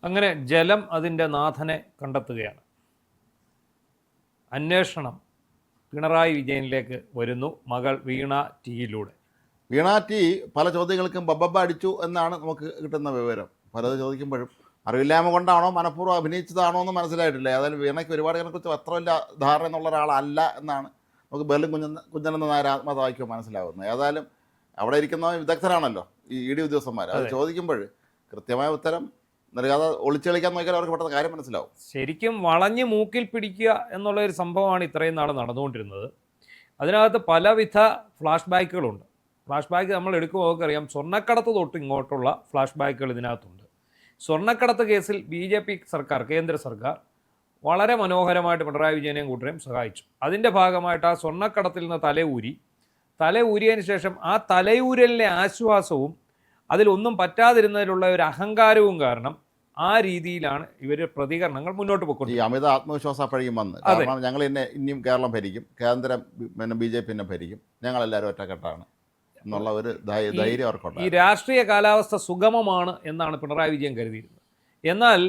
അങ്ങനെ ജലം അതിൻ്റെ നാഥനെ കണ്ടെത്തുകയാണ്. അന്വേഷണം പിണറായി വിജയനിലേക്ക് വരുന്നു മകൾ വീണ ടിയിലൂടെ. വീണ ടി പല ചോദ്യങ്ങൾക്കും ബബ്ബ അടിച്ചു എന്നാണ് നമുക്ക് കിട്ടുന്ന വിവരം. പലത് ചോദിക്കുമ്പോഴും അറിവില്ലായ്മ കൊണ്ടാണോ മനഃപൂർവ്വം അഭിനയിച്ചതാണോ എന്ന് മനസ്സിലായിട്ടില്ല. ഏതായാലും വീണയ്ക്ക് ഒരുപാട് ഇതിനെക്കുറിച്ച് അത്ര വലിയ ധാരണ എന്നുള്ള ഒരാളല്ല എന്നാണ് നമുക്ക് ബെർലിൻ കുഞ്ഞനെന്ന നായർ ആത്മതായ്ക്ക് മനസ്സിലാവുന്നത്. ഏതായാലും അവിടെ ഇരിക്കുന്ന വിദഗ്ധരാണല്ലോ ഈ ഇ ഡി ഉദ്യോഗസ്ഥന്മാർ. അത് ചോദിക്കുമ്പോൾ കൃത്യമായ ഉത്തരം നൽകാതെ ഒളിച്ചു കളിക്കാൻ നോക്കിയാൽ അവർക്ക് പെട്ടെന്ന് കാര്യം മനസ്സിലാവും. ശരിക്കും വളഞ്ഞ് മൂക്കിൽ പിടിക്കുക എന്നുള്ള ഒരു സംഭവമാണ് ഇത്രയും നാൾ നടന്നുകൊണ്ടിരുന്നത്. അതിനകത്ത് പലവിധ ഫ്ലാഷ് ബാക്കുകളുണ്ട്. ഫ്ലാഷ് ബാക്ക് നമ്മൾ എടുക്കുമ്പോൾ നമുക്കറിയാം, സ്വർണ്ണക്കടത്ത് തൊട്ട് ഇങ്ങോട്ടുള്ള ഫ്ലാഷ് ബാക്കുകൾ ഇതിനകത്തുണ്ട്. സ്വർണ്ണക്കടത്ത് കേസിൽ BJP സർക്കാർ, കേന്ദ്ര സർക്കാർ വളരെ മനോഹരമായിട്ട് പിണറായി വിജയനെയും കൂട്ടരെയും സഹായിച്ചു. അതിൻ്റെ ഭാഗമായിട്ട് ആ സ്വർണ്ണക്കടത്തിൽ നിന്ന് തലയൂരിയതിന് ശേഷം ആ തലയൂരലിലെ ആശ്വാസവും അതിലൊന്നും പറ്റാതിരുന്നതിലുള്ള ഒരു അഹങ്കാരവും കാരണം ആ രീതിയിലാണ് ഇവർ പ്രതികരണങ്ങൾ മുന്നോട്ട് പോയിക്കൊണ്ടത്. ഈ അമിത ആത്മവിശ്വാസ പഴിയും വന്ന്, കാരണം ഞങ്ങൾ ഇനിയും കേരളം ഭരിക്കും, കേന്ദ്രം BJP ഭരിക്കും, ഞങ്ങളെല്ലാവരും ഒറ്റക്കെട്ടാണ് എന്നുള്ള ഒരു ധൈര്യം അവർക്കുണ്ട്. ഈ രാഷ്ട്രീയ കാലാവസ്ഥ സുഗമമാണ് എന്നാണ് പിണറായി വിജയൻ കരുതിയിരുന്നത്. എന്നാൽ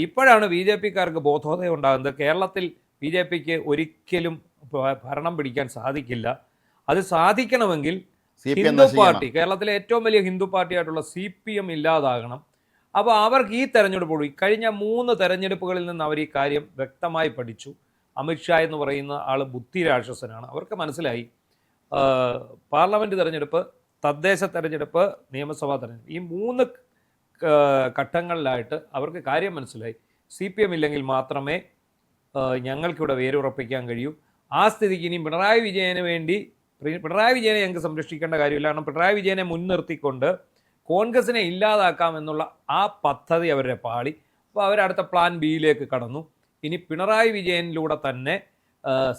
ഇപ്പോഴാണ് BJPക്കാർക്ക് ബോധോദയം ഉണ്ടാകുന്നത്. കേരളത്തിൽ BJPക്ക് ഒരിക്കലും ഭരണം പിടിക്കാൻ സാധിക്കില്ല. അത് സാധിക്കണമെങ്കിൽ ഹിന്ദു പാർട്ടി, കേരളത്തിലെ ഏറ്റവും വലിയ ഹിന്ദു പാർട്ടിയായിട്ടുള്ള CPM ഇല്ലാതാകണം. അപ്പോൾ അവർക്ക് ഈ തെരഞ്ഞെടുപ്പ്, കഴിഞ്ഞ 3 തെരഞ്ഞെടുപ്പുകളിൽ നിന്ന് അവർ ഈ കാര്യം വ്യക്തമായി പഠിച്ചു. അമിത്ഷാ എന്ന് പറയുന്ന ആൾ ബുദ്ധിരാക്ഷസനാണ്. അവർക്ക് മനസ്സിലായി പാർലമെൻറ്റ് തെരഞ്ഞെടുപ്പ്, തദ്ദേശ തെരഞ്ഞെടുപ്പ്, നിയമസഭാ തെരഞ്ഞെടുപ്പ്, ഈ 3 ഘട്ടങ്ങളിലായിട്ട് അവർക്ക് കാര്യം മനസ്സിലായി. CPM ഇല്ലെങ്കിൽ മാത്രമേ ഞങ്ങൾക്കിവിടെ വേരുറപ്പിക്കാൻ കഴിയൂ. ആ സ്ഥിതിക്ക് ഇനി പിണറായി വിജയനെ ഞങ്ങൾക്ക് സംരക്ഷിക്കേണ്ട കാര്യമില്ല. കാരണം പിണറായി വിജയനെ മുൻനിർത്തിക്കൊണ്ട് കോൺഗ്രസിനെ ഇല്ലാതാക്കാമെന്നുള്ള ആ പദ്ധതി അവരുടെ പാളി. അപ്പോൾ അവരടുത്ത പ്ലാൻ ബിയിലേക്ക് കടന്നു. ഇനി പിണറായി വിജയനിലൂടെ തന്നെ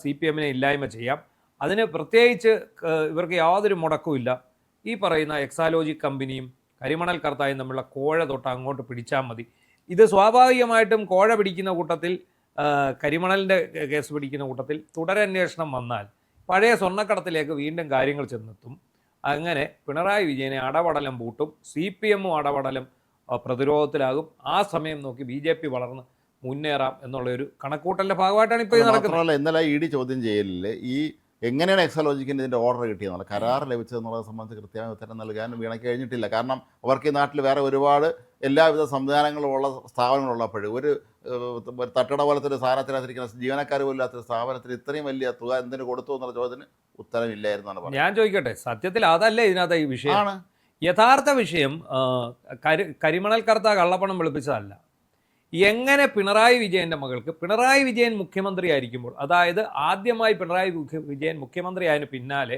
CPM ഇല്ലായ്മ ചെയ്യാം. അതിന് പ്രത്യേകിച്ച് ഇവർക്ക് യാതൊരു മുടക്കവുമില്ല. ഈ പറയുന്ന എക്സാലോജി കമ്പനിയും കരിമണൽ കർത്തായും തമ്മിലുള്ള കോഴ തൊട്ട് അങ്ങോട്ട് പിടിച്ചാൽ മതി. ഇത് സ്വാഭാവികമായിട്ടും കോഴ പിടിക്കുന്ന കൂട്ടത്തിൽ, കരിമണലിൻ്റെ കേസ് പിടിക്കുന്ന കൂട്ടത്തിൽ തുടരന്വേഷണം വന്നാൽ പഴയ സ്വർണ്ണക്കടത്തിലേക്ക് വീണ്ടും കാര്യങ്ങൾ ചെന്നെത്തും. അങ്ങനെ പിണറായി വിജയനെ അടപടലം പൂട്ടും, CPM അടപടലം പ്രതിരോധത്തിലാകും. ആ സമയം നോക്കി BJP വളർന്ന് മുന്നേറാം എന്നുള്ളൊരു കണക്കൂട്ടലിൻ്റെ ഭാഗമായിട്ടാണ് ഇപ്പോൾ ഇത് നടക്കുന്നത്. ഇന്നലെ ED ചോദ്യം ചെയ്യലിൽ ഈ എങ്ങനെയാണ് എക്സാലോജിക്കിൻ്റെ ഇതിൻ്റെ ഓർഡർ കിട്ടിയെന്നുള്ള, കരാർ ലഭിച്ചതെന്നുള്ളത് സംബന്ധിച്ച് കൃത്യമായ ഉത്തരം നൽകാൻ വീണയ്ക്ക് കഴിഞ്ഞിട്ടില്ല. കാരണം അവർക്ക് ഈ നാട്ടിൽ വേറെ ഒരുപാട് എല്ലാവിധ സംവിധാനങ്ങളുള്ള സ്ഥാപനങ്ങളുള്ളപ്പോൾ ഒരു തട്ടിട പോലത്തെ ഒരു സ്ഥാനത്തിനകത്തിരിക്കുന്ന ജീവനക്കാർ പോലില്ലാത്തൊരു സ്ഥാപനത്തിന് ഇത്രയും വലിയ തുക എന്തിനു കൊടുത്തു എന്നുള്ള ചോദ്യത്തിന് ഉത്തരമില്ലായിരുന്നാണ് പറഞ്ഞത്. ഞാൻ ചോദിക്കട്ടെ, സത്യത്തിൽ അതല്ലേ ഇതിനകത്ത് ഈ വിഷയമാണ്? യഥാർത്ഥ വിഷയം കരിമണൽ കർത്ത കള്ളപ്പണം വെളുപ്പിച്ചതല്ല. എങ്ങനെ പിണറായി വിജയൻ്റെ മകൾക്ക്, പിണറായി വിജയൻ മുഖ്യമന്ത്രി ആയിരിക്കുമ്പോൾ, അതായത് ആദ്യമായി പിണറായി വിജയൻ മുഖ്യമന്ത്രി ആയതിന് പിന്നാലെ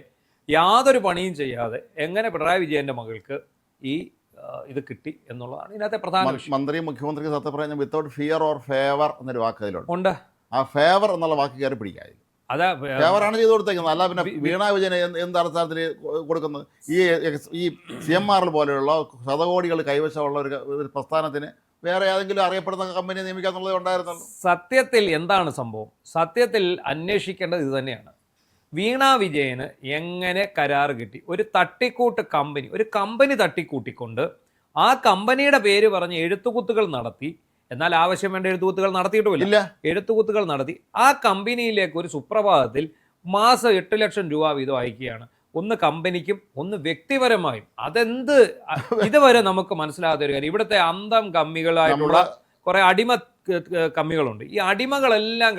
യാതൊരു പണിയും ചെയ്യാതെ എങ്ങനെ പിണറായി വിജയൻ്റെ മകൾക്ക് ഈ ഇത് കിട്ടി എന്നുള്ളതാണ് ഇതിനകത്തെ പ്രധാന വിഷയം. മുഖ്യമന്ത്രിക്ക് സത്യം പറഞ്ഞാൽ വിത്തൗട്ട് ഫിയർ ഓർ ഫേവർ എന്നൊരു വാക്ക് അതിലുണ്ട്. ആ ഫേവർ എന്നുള്ള വാക്ക് കയറി പിടിക്കാതെ അതാ ഫേവറാണ് ചെയ്ത് കൊടുത്തേക്കുന്നത്. അല്ല പിന്നെ വീണ വിജയന് എന്ത് അടിസ്ഥാനത്തിൽ കൊടുക്കുന്നത്? ഈ CMR പോലെയുള്ള ശതകോടികൾ കൈവശമുള്ള ഒരു പ്രസ്ഥാനത്തിന് വേറെ ഏതെങ്കിലും അറിയപ്പെടുന്ന കമ്പനിയെ നിയമിക്കാന്നുള്ളത് ഉണ്ടായിരുന്നല്ലോ. സത്യത്തിൽ എന്താണ് സംഭവം? സത്യത്തിൽ അന്വേഷിക്കേണ്ടത് ഇത് തന്നെയാണ്. വീണ വിജയന് എങ്ങനെ കരാർ കിട്ടി? ഒരു തട്ടിക്കൂട്ട് കമ്പനി, ഒരു കമ്പനി തട്ടിക്കൂട്ടിക്കൊണ്ട് ആ കമ്പനിയുടെ പേര് പറഞ്ഞ് എഴുത്തുകുത്തുകൾ നടത്തി. എന്നാൽ ആവശ്യം വേണ്ട എഴുത്തുകുത്തുകൾ നടത്തിയിട്ടുമില്ല. എഴുത്തുകുത്തുകൾ നടത്തി ആ കമ്പനിയിലേക്ക് ഒരു സുപ്രഭാതത്തിൽ മാസം 8 ലക്ഷം രൂപ വീതം അയക്കുകയാണ്. ഒന്ന് കമ്പനിക്കും ഒന്ന് വ്യക്തിപരമായും. അതെന്ത് ഇതുവരെ നമുക്ക് മനസ്സിലാകാത്ത ഒരു കാര്യം. ഇവിടുത്തെ അന്തം കമ്മികളായിട്ടുള്ള കുറെ അടിമ കമ്മികളുണ്ട്. ഈ അടിമകളെല്ലാം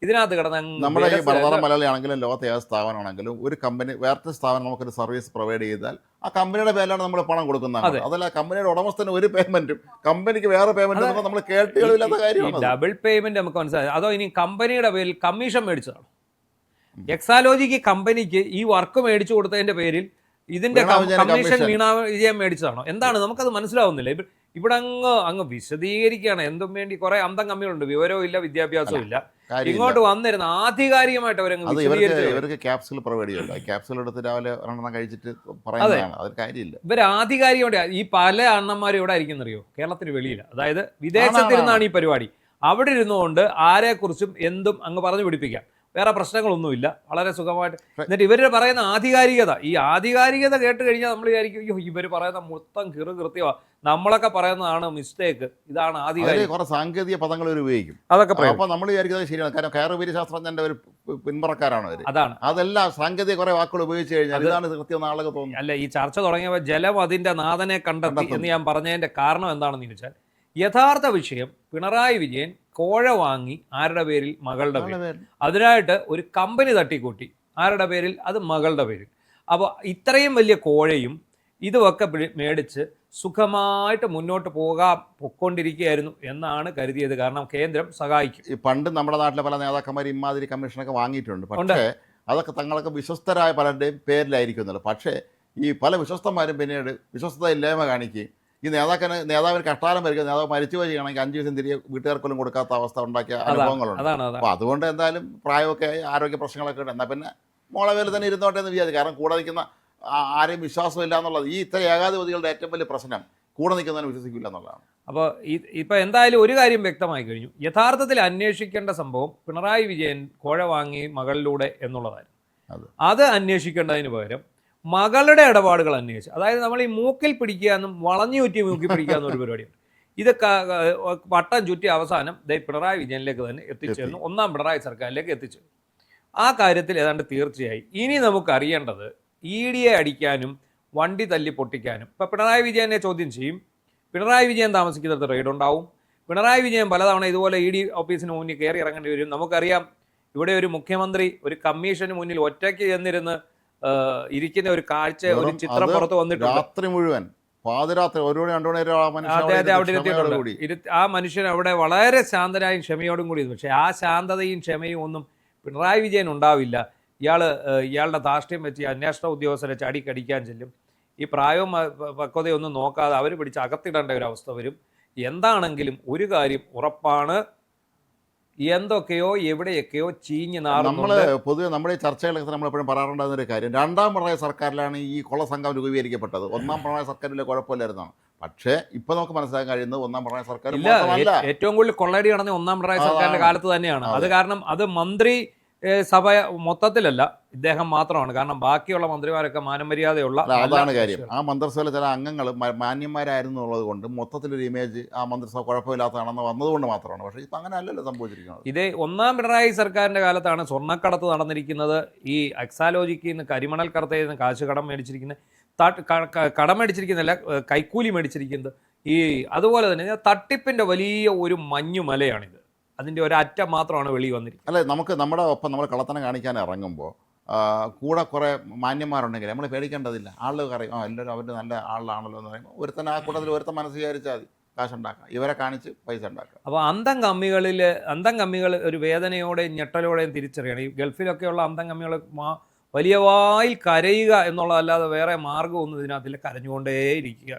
ഇതിനകത്ത് കിടന്ന് നമ്മുടെ ഈ മലയാളിയാണെങ്കിലും ലോകത്തെ ഏത് സ്ഥാപനമാണെങ്കിലും ഒരു കമ്പനി വേറെ സ്ഥാപനം നമുക്കൊരു സർവീസ് പ്രൊവൈഡ് ചെയ്താൽ ആ കമ്പനിയുടെ പേരിലാണ് നമ്മൾ പണം കൊടുക്കുന്നത്. അതല്ല കമ്പനിയുടെ ഉടമസ്ഥന് ഒരു പേയ്മെന്റും കമ്പനിക്ക് വേറെ പേയ്മെന്റ് നമ്മൾ കേട്ടുകളില്ലാത്ത കാര്യമാണ്. ഡബിൾ പേയ്മെന്റ് നമുക്ക് മനസ്സിലായി. അതോ ഇനി കമ്പനിയുടെ പേരിൽ കമ്മീഷൻ മേടിച്ചതാണ്? എക്സാലോജിക്ക് കമ്പനിക്ക് ഈ വർക്ക് മേടിച്ചു കൊടുത്തതിന്റെ പേരിൽ ഇതിന്റെ കമ്മീഷൻ വീണ വിജയം മേടിച്ചതാണോ? എന്താണ് നമുക്കത് മനസ്സിലാവുന്നില്ല. ഇവിടെ അങ്ങ് വിശദീകരിക്കുകയാണ്. എന്തും വേണ്ടി കുറെ അന്തം കമ്മികളുണ്ട്, വിവരവും ഇല്ല, വിദ്യാഭ്യാസവും ഇല്ല. ഇങ്ങോട്ട് വന്നിരുന്ന ആധികാരികമായിട്ട് ഇവർക്ക് ക്യാപ്സുകൾ പ്രൊവൈഡ് ചെയ്യുമല്ലോ. ക്യാപ്സുകൾ എടുത്ത് രാവിലെ ഒരെണ്ണം കഴിച്ചിട്ട് പറയുന്നതാണ്. അതൊരു കാര്യമില്ല. ഇവർ ആധികാരികമായിട്ട് ഈ പല അണ്ണന്മാരും ഇവിടെ ആയിരിക്കുന്നറിയോ? കേരളത്തിന് വെളിയില്ല. അതായത് വിദേശത്തിരുന്നാണ് ഈ പരിപാടി. അവിടെ ഇരുന്നുകൊണ്ട് ആരെക്കുറിച്ചും എന്തും അങ്ങ് പറഞ്ഞു പിടിപ്പിക്കാം. വേറെ പ്രശ്നങ്ങളൊന്നുമില്ല, വളരെ സുഖമായിട്ട്. എന്നിട്ട് ഇവർ പറയുന്ന ആധികാരികത, ഈ ആധികാരികത കേട്ട് കഴിഞ്ഞാൽ നമ്മൾ വിചാരിക്കും അയ്യോ ഇവർ പറയുന്ന മൊത്തം കൃത്യമാണ്, നമ്മളൊക്കെ പറയുന്നതാണ് മിസ്റ്റേക്ക്, ഇതാണ് ആധികാരിക. കുറെ സാങ്കേതിക പദങ്ങൾ അവർ ഉപയോഗിക്കും. അതൊക്കെ അപ്പൊ നമ്മൾ വിചാരിക്കുന്നത് ശരിയാണ്, കാരണം കയറുപേരി ശാസ്ത്രജ്ഞന്റെ ഒരു പിന്മുറക്കാരാണ് അവർ. അതാണ് അതെല്ലാം സാങ്കേതിക കുറെ വാക്കുകൾ ഉപയോഗിച്ച് കഴിഞ്ഞാൽ ഇതാണ് കൃത്യം നാളെ തോന്നുന്നു. അല്ല, ഈ ചർച്ച തുടങ്ങിയപ്പോൾ ജലം അതിന്റെ നാഥനെ കണ്ടെത്തി എന്ന് ഞാൻ പറഞ്ഞതിന്റെ കാരണം എന്താണെന്ന് ചോദിച്ചാൽ, യഥാർത്ഥ വിഷയം പിണറായി വിജയൻ കോഴ വാങ്ങി ആരുടെ പേരിൽ? മകളുടെ പേരിൽ. അതിനായിട്ട് ഒരു കമ്പനി തട്ടിക്കൂട്ടി ആരുടെ പേരിൽ? അത് മകളുടെ പേരിൽ. അപ്പോൾ ഇത്രയും വലിയ കോഴയും ഇതുമൊക്കെ മേടിച്ച് സുഖമായിട്ട് മുന്നോട്ട് പൊക്കൊണ്ടിരിക്കുകയായിരുന്നു എന്നാണ് കരുതിയത്. കാരണം കേന്ദ്രം സഹായിക്കും. ഈ പണ്ട് നമ്മുടെ നാട്ടിലെ പല നേതാക്കന്മാർ ഇമാതിരി കമ്മീഷനൊക്കെ വാങ്ങിയിട്ടുണ്ട്. പക്ഷേ അതൊക്കെ തങ്ങളൊക്കെ വിശ്വസ്തരായ പലരുടെയും പേരിലായിരിക്കുമല്ലോ. പക്ഷേ ഈ പല വിശ്വസ്തന്മാരും പിന്നീട് വിശ്വസ്തത ഇല്ലായ്മ കാണിക്കുകയും ഈ നേതാവിന് കഷ്ടാലം വരിക, നേതാവ് മരിച്ചു പോവുകയാണെങ്കിൽ 5 ദിവസം തിരികെ വീട്ടുകാർക്കൊന്നും കൊടുക്കാത്ത അവസ്ഥ ഉണ്ടാക്കിയ അനുഭവങ്ങളുണ്ട്. അപ്പോൾ അതുകൊണ്ട് എന്തായാലും പ്രായമൊക്കെ ആരോഗ്യ പ്രശ്നങ്ങളൊക്കെ ഉണ്ട്. എന്നാൽ പിന്നെ മോളവേല തന്നെ ഇരുന്നോട്ടെ എന്ന് വിചാരിച്ചു. കാരണം കൂടെ നിൽക്കുന്ന ആരെയും വിശ്വാസമില്ല എന്നുള്ളത് ഈ ഇത്ര ഏകാധിപതികളുടെ ഏറ്റവും വലിയ പ്രശ്നം, കൂടെ നിൽക്കുന്നതിന് വിശ്വസിക്കില്ല എന്നുള്ളതാണ്. അപ്പോൾ ഇപ്പോൾ എന്തായാലും ഒരു കാര്യം വ്യക്തമായി കഴിഞ്ഞു, യഥാർത്ഥത്തിൽ അന്വേഷിക്കേണ്ട സംഭവം പിണറായി വിജയൻ കോഴ വാങ്ങി മകളിലൂടെ എന്നുള്ളതായിരുന്നു. അത് അന്വേഷിക്കേണ്ടതിന് പകരം മകളുടെ ഇടപാടുകൾ അന്വേഷിച്ചു. അതായത് നമ്മൾ ഈ മൂക്കിൽ പിടിക്കുക എന്നും വളഞ്ഞു ചുറ്റി മൂക്കിൽ പിടിക്കുക എന്നൊരു പരിപാടിയാണ്. ഇത് വട്ടം ചുറ്റി അവസാനം പിണറായി വിജയനിലേക്ക് തന്നെ എത്തിച്ചേർന്നു, ഒന്നാം പിണറായി സർക്കാരിലേക്ക് എത്തിച്ചു. ആ കാര്യത്തിൽ ഏതാണ്ട് തീർച്ചയായി. ഇനി നമുക്ക് അറിയേണ്ടത് ED അടിക്കാനും വണ്ടി തല്ലി പൊട്ടിക്കാനും ഇപ്പം പിണറായി വിജയനെ ചോദ്യം ചെയ്യും. പിണറായി വിജയൻ താമസിക്കുന്നിടത്ത് റെയ്ഡ് ഉണ്ടാവും. പിണറായി വിജയൻ പലതവണ ഇതുപോലെ ED ഓഫീസിന് മുന്നിൽ കയറി ഇറങ്ങേണ്ടി വരും. നമുക്കറിയാം, ഇവിടെ ഒരു മുഖ്യമന്ത്രി ഒരു കമ്മീഷന് മുന്നിൽ ഒറ്റയ്ക്ക് ചെന്നിരുന്ന് ഇരിക്കുന്ന ഒരു കാഴ്ച, ഒരു ചിത്രം പുറത്ത് വന്നിട്ടുണ്ട്. രാത്രി മുഴുവൻ പാതിരാത്രി 1 മണി 2 മണി അവിടെ ആ മനുഷ്യൻ അവിടെ വളരെ ശാന്തനായും ക്ഷമയോടും കൂടി. പക്ഷെ ആ ശാന്തതയും ക്ഷമയും ഒന്നും പിണറായി വിജയൻ ഉണ്ടാവില്ല. ഇയാളുടെ ധാർഷ്ട്യം വെച്ച് അന്വേഷണ ഉദ്യോഗസ്ഥരെ ചടിക്കടിക്കാൻ ചെല്ലും. ഈ പ്രായവും പക്വതയൊന്നും നോക്കാതെ അവർ പിടിച്ച് അകത്തിടേണ്ട ഒരു അവസ്ഥ വരും. എന്താണെങ്കിലും ഒരു കാര്യം ഉറപ്പാണ്, എന്തൊക്കെയോ എവിടെയൊക്കെയോ ചീഞ്ഞ് നമ്മൾ പൊതുവെ നമ്മുടെ ഈ ചർച്ചകളൊക്കെ നമ്മളെപ്പോഴും പറയാറുണ്ടാകുന്ന ഒരു കാര്യം, 2ാം പിണറായി സർക്കാരിലാണ് ഈ കൊള്ളസംഘം രൂപീകരിക്കപ്പെട്ടത്. 1ാം പിണറായി സർക്കാരിലെ കുഴപ്പമില്ലായിരുന്നാണ്. പക്ഷേ ഇപ്പൊ നമുക്ക് മനസ്സിലാക്കാൻ കഴിയുന്നത് 1ാം പിണറായി സർക്കാർ ഏറ്റവും കൂടുതൽ കൊള്ളയടി നടന്ന 1ാം പിണറായി സർക്കാരിന്റെ കാലത്ത് തന്നെയാണ്. അത് കാരണം അത് മന്ത്രി സഭ മൊത്തത്തിലല്ല, ഇദ്ദേഹം മാത്രമാണ്. കാരണം ബാക്കിയുള്ള മന്ത്രിമാരൊക്കെ മാനമര്യാദയുള്ള. അതാണ് കാര്യം. ആ മന്ത്രിസഭയിലെ ചില അംഗങ്ങൾ മാന്യന്മാരായിരുന്നു എന്നുള്ളത് കൊണ്ട് മൊത്തത്തിലൊരു ഇമേജ് ആ മന്ത്രിസഭ കുഴപ്പമില്ലാത്തതാണെന്ന് വന്നതുകൊണ്ട് മാത്രമാണ്. പക്ഷേ ഇപ്പം അങ്ങനെ അല്ലല്ലോ സംഭവിച്ചിരിക്കുന്നത്. ഇതേ 1ാം പിണറായി സർക്കാരിന്റെ കാലത്താണ് സ്വർണ്ണക്കടത്ത് നടന്നിരിക്കുന്നത്. ഈ എക്സാലോജിക്ക് നിന്ന് കരിമണൽ കടത്തിൽ നിന്ന് കാശ് കടം മേടിച്ചിരിക്കുന്നത്, കടം മേടിച്ചിരിക്കുന്നില്ല, കൈക്കൂലി മേടിച്ചിരിക്കുന്നത്. ഈ അതുപോലെ തന്നെ തട്ടിപ്പിന്റെ വലിയ ഒരു മഞ്ഞുമലയാണിത്. അതിൻ്റെ ഒരറ്റം മാത്രമാണ് വെളി വന്നിരിക്കുന്നത്. അല്ലെ, നമുക്ക് നമ്മുടെ ഒപ്പം നമ്മൾ കള്ളത്തനം കാണിക്കാൻ ഇറങ്ങുമ്പോൾ കൂടെ കുറേ മാന്യന്മാരുണ്ടെങ്കിൽ നമ്മൾ പേടിക്കേണ്ടതില്ല. ആളുകൾ അറിയും എല്ലാവരും അവർ നല്ല ആളാണല്ലോ എന്ന് പറയുമ്പോൾ ഒരുത്തൻ ആ കൂട്ടത്തിൽ ഒരുത്തൻ മനസ്സ് വിചാരിച്ചാൽ മതി, കാശുണ്ടാക്കാം, ഇവരെ കാണിച്ച് പൈസ ഉണ്ടാക്കാം. അപ്പോൾ അന്തം കമ്മികൾ ഒരു വേദനയോടെയും ഞെട്ടലോടെയും തിരിച്ചറിയണം. ഈ ഗൾഫിലൊക്കെയുള്ള അന്തം കമ്മികൾ വലിയ വായിൽ കരയുക എന്നുള്ളതല്ലാതെ വേറെ മാർഗ്ഗമൊന്നും ഇതിനകത്തില്ല. കരഞ്ഞുകൊണ്ടേയിരിക്കുക.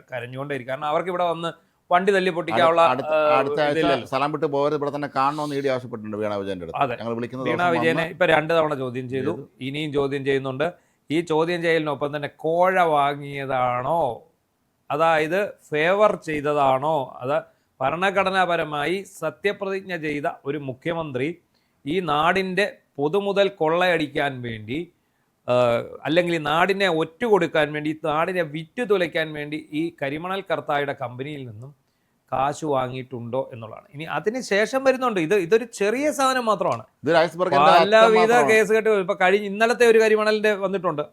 കാരണം അവർക്ക് ഇവിടെ വന്ന് വണ്ടി തല്ലി പൊട്ടിക്കാനുള്ള അടുത്ത ആഴ്ച സ്ഥലം വിട്ട് പോകരുത്, ഇവിടെ തന്നെ കാണണമെന്ന് ED ആവശ്യപ്പെട്ടിട്ടുണ്ട് വീണ വിജയന്റെ അടുത്ത്. അതെ, വീണ വിജയനെ ഇപ്പൊ 2 തവണ ചോദ്യം ചെയ്തു, ഇനിയും ചോദ്യം ചെയ്യുന്നുണ്ട്. ഈ ചോദ്യം ചെയ്യലിനൊപ്പം തന്നെ കോഴ വാങ്ങിയതാണോ, അതായത് ഫേവർ ചെയ്തതാണോ, അത് ഭരണഘടനാപരമായി സത്യപ്രതിജ്ഞ ചെയ്ത ഒരു മുഖ്യമന്ത്രി ഈ നാടിൻ്റെ പൊതുമുതൽ കൊള്ളയടിക്കാൻ വേണ്ടി, അല്ലെങ്കിൽ ഈ നാടിനെ ഒറ്റുകൊടുക്കാൻ വേണ്ടി, നാടിനെ വിറ്റു തുലയ്ക്കാൻ വേണ്ടി ഈ കരിമണൽ കർത്തായുടെ കമ്പനിയിൽ നിന്നും കാശ് വാങ്ങിയിട്ടുണ്ടോ എന്നുള്ളതാണ്. ഇനി അതിന് ശേഷം വരുന്നുണ്ട്. ഇതൊരു ചെറിയ സാധനം മാത്രമാണ്. പലവിധ കേസ് കേട്ട് ഇപ്പൊ ഇന്നലത്തെ ഒരു കരിമണലിന്റെ വന്നിട്ടുണ്ട്.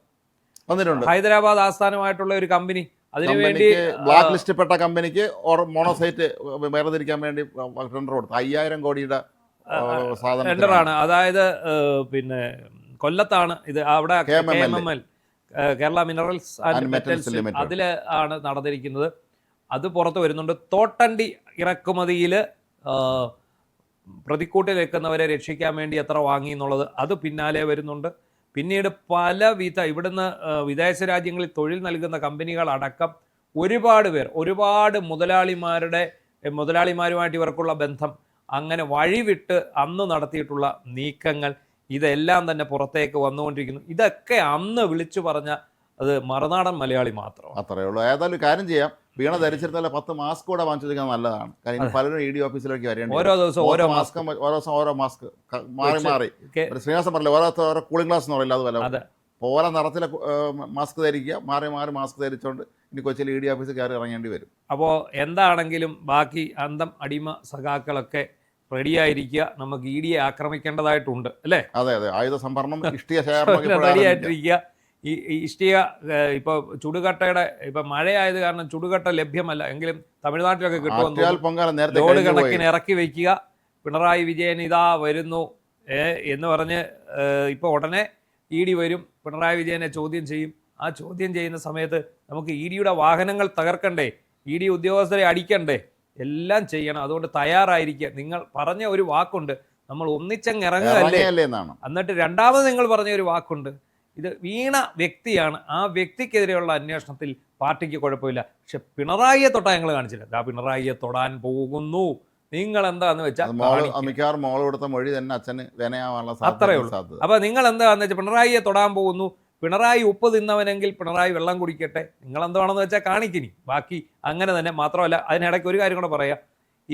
ഹൈദരാബാദ് ആസ്ഥാനമായിട്ടുള്ള ഒരു കമ്പനി, അതിനുവേണ്ടി ബ്ലാക്ക് ലിസ്റ്റ് പെട്ട കമ്പനിക്ക് മോണോസൈറ്റ് വേർതിരിക്കാൻ വേണ്ടി ടെൻഡർ കൊടുത്തു. 5000 കോടിയുടെ ടെൻഡറാണ്. അതായത് പിന്നെ കൊല്ലത്താണ് ഇത്. അവിടെ KMML, Kerala minerals and metals, അതിൽ ആണ് നടന്നിരിക്കുന്നത്. അത് പുറത്ത് വരുന്നുണ്ട്. തോട്ടണ്ടി ഇറക്കുമതിയിൽ പ്രതിക്കൂട്ടിൽ വെക്കുന്നവരെ രക്ഷിക്കാൻ വേണ്ടി എത്ര വാങ്ങി എന്നുള്ളത് അത് പിന്നാലെ വരുന്നുണ്ട്. പിന്നീട് പലവിധ ഇവിടുന്ന് വിദേശ രാജ്യങ്ങളിൽ തൊഴിൽ നൽകുന്ന കമ്പനികളടക്കം ഒരുപാട് പേർ, ഒരുപാട് മുതലാളിമാരുമായിട്ട് ഇവർക്കുള്ള ബന്ധം, അങ്ങനെ വഴിവിട്ട് അന്ന് നടത്തിയിട്ടുള്ള നീക്കങ്ങൾ, ഇതെല്ലാം തന്നെ പുറത്തേക്ക് വന്നുകൊണ്ടിരിക്കുന്നു. ഇതൊക്കെ അന്ന് വിളിച്ചു പറഞ്ഞ അത് മറുനാടൻ മലയാളി മാത്രം. അത്രയേ ഉള്ളൂ. ഏതായാലും കാര്യം ചെയ്യാം, വീണ ധരിച്ചിരുന്നാലും 10 മാസ്ക് കൂടെ വാങ്ങിച്ചു വെക്കാൻ നല്ലതാണ്. കാരണം ഇനി പലരും ED ഓഫീസിലേക്ക് വരേണ്ടി ഓരോ ദിവസം ഓരോ മാസ്ക് ഓരോ ദിവസം ഓരോ മാസ്ക് മാറി മാറി. ശ്രീനിവാസൻ പറഞ്ഞില്ല, ഓരോ കൂളിംഗ് ഗ്ലാസ് എന്ന് പറയില്ല, അതുപോലെ ഓരോ നിറത്തിലെ മാസ്ക് ധരിക്കുക, മാറി മാറി മാസ്ക് ധരിച്ചുകൊണ്ട് ഇനി കൊച്ചിയിൽ ED ഓഫീസിൽ കയറി ഇറങ്ങേണ്ടി വരും. അപ്പോൾ എന്താണെങ്കിലും ബാക്കി അന്തം അടിമ സഖാക്കളൊക്കെ റെഡിയായിരിക്കുക. നമുക്ക് ED ആക്രമിക്കേണ്ടതായിട്ടുണ്ട് അല്ലേ? അതെ അതെ, ആയുധ സംഭരണം, ഇഷ്ടിക ശേഖരണം റെഡിയായിട്ടിരിക്കുക. ഈ ഇഷ്ടിക ഇപ്പോൾ ചുടുകട്ടയുടെ ഇപ്പം മഴയായത് കാരണം ചുടുകട്ട ലഭ്യമല്ല, എങ്കിലും തമിഴ്നാട്ടിലൊക്കെ കിട്ടുമെന്ന് ലോഡ് കണക്കിന് ഇറക്കി വയ്ക്കുക. പിണറായി വിജയൻ ഇതാ വരുന്നു എന്ന് പറഞ്ഞ് ഇപ്പോൾ ഉടനെ ED വരും, പിണറായി വിജയനെ ചോദ്യം ചെയ്യും. ആ ചോദ്യം ചെയ്യുന്ന സമയത്ത് നമുക്ക് EDയുടെ വാഹനങ്ങൾ തകർക്കണ്ടേ, ED ഉദ്യോഗസ്ഥരെ അടിക്കണ്ടേ, എല്ലാം ചെയ്യണം. അതുകൊണ്ട് തയ്യാറായിരിക്കുക. നിങ്ങൾ പറഞ്ഞ ഒരു വാക്കുണ്ട്, നമ്മൾ ഒന്നിച്ചങ്ങ് ഇറങ്ങുകയല്ലേ എന്നാണ്. എന്നിട്ട് രണ്ടാമത് നിങ്ങൾ പറഞ്ഞ ഒരു വാക്കുണ്ട്, ഇത് വീണ വ്യക്തിയാണ്, ആ വ്യക്തിക്കെതിരെയുള്ള അന്വേഷണത്തിൽ പാർട്ടിക്ക് കുഴപ്പമില്ല. പക്ഷെ പിണറായിയെ തൊട്ടാ ഞങ്ങൾ കാണിച്ചില്ല. ദാ പിണറായിയെ തൊടാൻ പോകുന്നു, നിങ്ങൾ എന്താന്ന് വെച്ചാൽ മിക്കവാറും മോൾ കൊടുത്ത മൊഴി തന്നെ അച്ഛന് വിനയാവാനുള്ള അത്രയേ ഉള്ളൂ. അപ്പൊ നിങ്ങൾ എന്താന്ന് വെച്ചാൽ പിണറായിയെ തൊടാൻ പോകുന്നു, പിണറായി ഉപ്പ് തിന്നവനെങ്കിൽ പിണറായി വെള്ളം കുടിക്കട്ടെ, നിങ്ങൾ എന്താണെന്ന് വെച്ചാൽ കാണിക്കിനി. ബാക്കി അങ്ങനെ തന്നെ. മാത്രമല്ല അതിനിടയ്ക്ക് ഒരു കാര്യം കൂടെ പറയാം,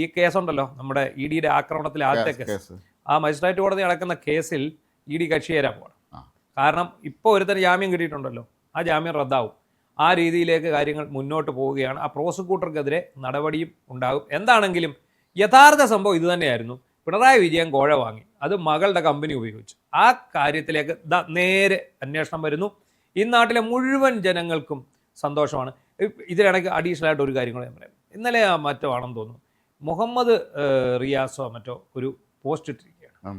ഈ കേസുണ്ടല്ലോ നമ്മുടെ EDയുടെ ആക്രമണത്തിലെ ആദ്യത്തെ കേസ്, ആ മജിസ്ട്രേറ്റ് കോടതി നടക്കുന്ന കേസിൽ ED കക്ഷി ചേരാൻ പോകണം. കാരണം ഇപ്പോൾ ഒരുത്തന് ജാമ്യം കിട്ടിയിട്ടുണ്ടല്ലോ, ആ ജാമ്യം റദ്ദാവും. ആ രീതിയിലേക്ക് കാര്യങ്ങൾ മുന്നോട്ട് പോവുകയാണ്. ആ പ്രോസിക്യൂട്ടർക്കെതിരെ നടപടിയും ഉണ്ടാകും. എന്താണെങ്കിലും യഥാർത്ഥ സംഭവം ഇത് തന്നെയായിരുന്നു. പിണറായി വിജയൻ കോഴ വാങ്ങി, അത് മകളുടെ കമ്പനി ഉപയോഗിച്ചു. ആ കാര്യത്തിലേക്ക് നേരെ അന്വേഷണം വരുന്നു. ഈ നാട്ടിലെ മുഴുവൻ ജനങ്ങൾക്കും സന്തോഷമാണ്. ഇതിനിടയ്ക്ക് അഡീഷണൽ ആയിട്ട് ഒരു കാര്യം കൂടെ ഞാൻ പറയാം. ഇന്നലെ മറ്റോ ആണെന്ന് തോന്നുന്നു, മുഹമ്മദ് റിയാസോ മറ്റോ ഒരു പോസ്റ്റ് ഇട്ടിരിക്കുകയാണ്.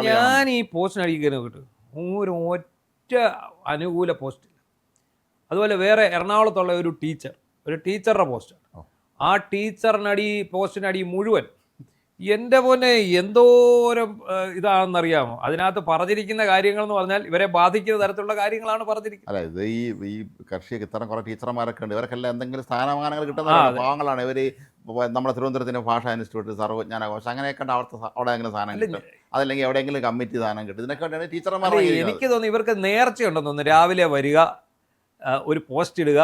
ഞാൻ ഈ പോസ്റ്റിന് അടിക്കുന്ന കിട്ടും ഒരു ഒറ്റ അനുകൂല പോസ്റ്റില്ല. അതുപോലെ വേറെ എറണാകുളത്തുള്ള ഒരു ടീച്ചറുടെ പോസ്റ്റാണ്. ആ പോസ്റ്റിനടി മുഴുവൻ എൻ്റെ പോലെ എന്തോരം ഇതാണെന്നറിയാമോ? അതിനകത്ത് പറഞ്ഞിരിക്കുന്ന കാര്യങ്ങൾ എന്ന് പറഞ്ഞാൽ ഇവരെ ബാധിക്കുന്ന തരത്തിലുള്ള കാര്യങ്ങളാണ് പറഞ്ഞിരിക്കുന്നത്. അല്ല, ഇത് ഈ കർഷിക ഇത്തരം കുറേ ടീച്ചർമാരൊക്കെ ഉണ്ട്, ഇവർക്കെല്ലാം എന്തെങ്കിലും സ്ഥാനമാനങ്ങൾ കിട്ടുന്ന പാവങ്ങളാണ് ഇവർ. നമ്മുടെ തിരുവനന്തപുരത്തിന് ഭാഷാ ഇൻസ്റ്റിറ്റ്യൂട്ട്, സർവജ്ഞാനാഘോഷം, അങ്ങനെയൊക്കെ അവിടെ എങ്കിലും സാധനം കിട്ടും, അതല്ലെങ്കിൽ എവിടെയെങ്കിലും കമ്മിറ്റി സാധനം കിട്ടും. ഇതിനൊക്കെ ടീച്ചർമാർ. എനിക്ക് തോന്നുന്നു ഇവർക്ക് നേർച്ചയുണ്ടെന്ന് തോന്നുന്നു. രാവിലെ വരിക, ഒരു പോസ്റ്റ് ഇടുക,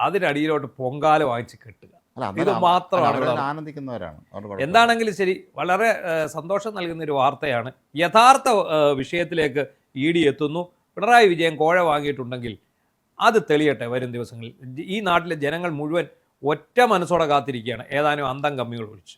അതിനടിയിലോട്ട് പൊങ്കാല വാങ്ങിച്ച് കെട്ടുക, ഇത് മാത്രമാണ് ആനന്ദിക്കുന്നവരാണ്. എന്താണെങ്കിലും ശരി, വളരെ സന്തോഷം നൽകുന്ന ഒരു വാർത്തയാണ്. യഥാർത്ഥ വിഷയത്തിലേക്ക് ED എത്തുന്നു. പിണറായി വിജയൻ കോഴ വാങ്ങിയിട്ടുണ്ടെങ്കിൽ അത് തെളിയട്ടെ വരും ദിവസങ്ങളിൽ. ഈ നാട്ടിലെ ജനങ്ങൾ മുഴുവൻ ഒറ്റ മനസ്സോടെ കാത്തിരിക്കുകയാണ്, ഏതാനും അന്തം കമ്മികൾ ഒഴിച്ച്.